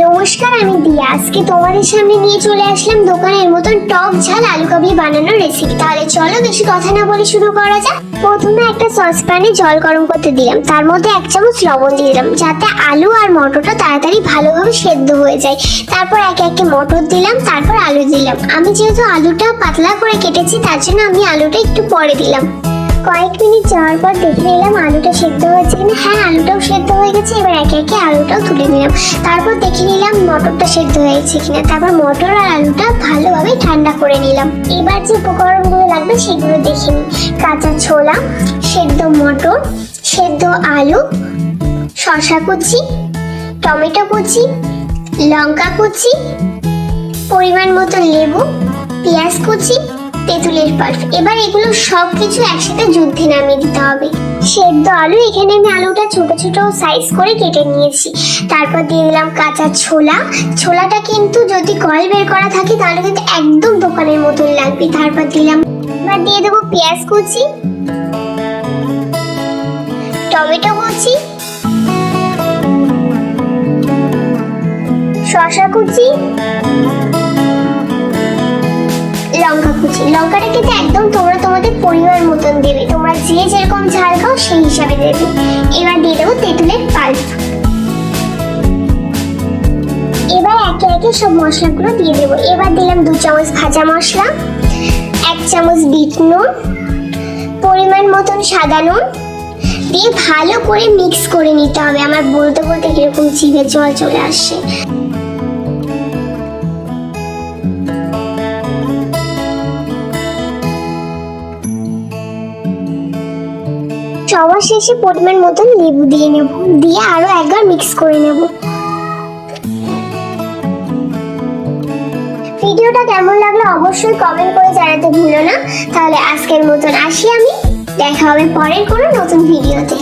নমস্কার, আমি দিয়া। আজকে তোমাদের সামনে নিয়ে চলে আসলাম দোকানের মতন টক ঝাল আলু কাবলি বানানোর রেসিপি। তাহলে চলো বেশি কথা না বলে শুরু করা যাক। প্রথমে একটা সসপ্যানে জল গরম করতে দিলাম, তার মধ্যে 1 চামচ লবণ দিয়ে দিলাম যাতে আলু আর মটরটা তাড়াতাড়ি ভালোভাবে সেদ্ধ হয়ে যায়। তারপর একে একে মটর দিলাম, তারপর আলু দিলাম। আমি যেহেতু আলুটা পাতলা করে কেটেছি তার জন্য আমি আলুটা একটু পরে দিলাম। কয়েক মিনিট যাওয়ার পর দেখে নিলাম আলুটা সেদ্ধ হয়েছে কিনা। হ্যাঁ, আলুটাও সেদ্ধ হয়ে গেছে। এবার একে একে আলুটাও তুলে নিলাম। তারপর দেখে নিলাম মটরটা সেদ্ধ হয়েছে কিনা। তারপর মটর আর আলুটা ভালোভাবে ঠান্ডা করে নিলাম। এবার যে উপকরণগুলো লাগবে সেগুলো দেখে নিই। কাঁচা ছোলা, সেদ্ধ মটর, সেদ্ধ আলু, শসা কুচি, টমেটো কুচি, লঙ্কা কুচি, পরিমাণ মতো লেবু, পেঁয়াজ কুচি, তেঁতুলের পাল্প। এবার এগুলো সবকিছু একসাথে যুদ্ধে নামিয়ে দিতে হবে। সেদ্ধ আলু, এখানে আমি আলুটা ছোট ছোট সাইজ করে কেটে নিয়েছি। তারপর দিয়ে দিলাম কাঁচা ছোলা। ছোলাটা কিন্তু যদি কয়েল বের করা থাকে তাহলে কিন্তু একদম দোকানের মতন লাগবে। তারপর দিলাম, এবার দিয়ে দেবো পেঁয়াজ কুচি, টমেটো কুচি, শসা কুচি, লঙ্কা কুচি। লঙ্কাটা কিন্তু একদম তোমরা তোমাদের পরিমাণ মতন দেবে, তোমরা যে যেরকম ঝাল খাও সেই হিসাবে দেবে। এবার দিয়ে দেবো তেঁতুলের পাল্প। এবার একে একে সব মশলাগুলো দিয়ে দেবো। এবার দিলাম 2 চামচ ভাজা মশলা, 1 চামচ বিট নুন, পরিমাণ মতন সাদা নুন দিয়ে ভালো করে মিক্স করে নিতে হবে। আমার বলতে বলতে কিরকম জিভে জল চলে আসছে। সবার শেষে পরিমাণ মতন লেবু দিয়ে নেব, দিয়ে আরো একবার মিক্স করে নেব। ভিডিওটা কেমন লাগলো অবশ্যই কমেন্ট করে জানাতে ভুলো না। তাহলে আজকের মতন আসি আমি, দেখা হবে পরের কোনো নতুন ভিডিওতে।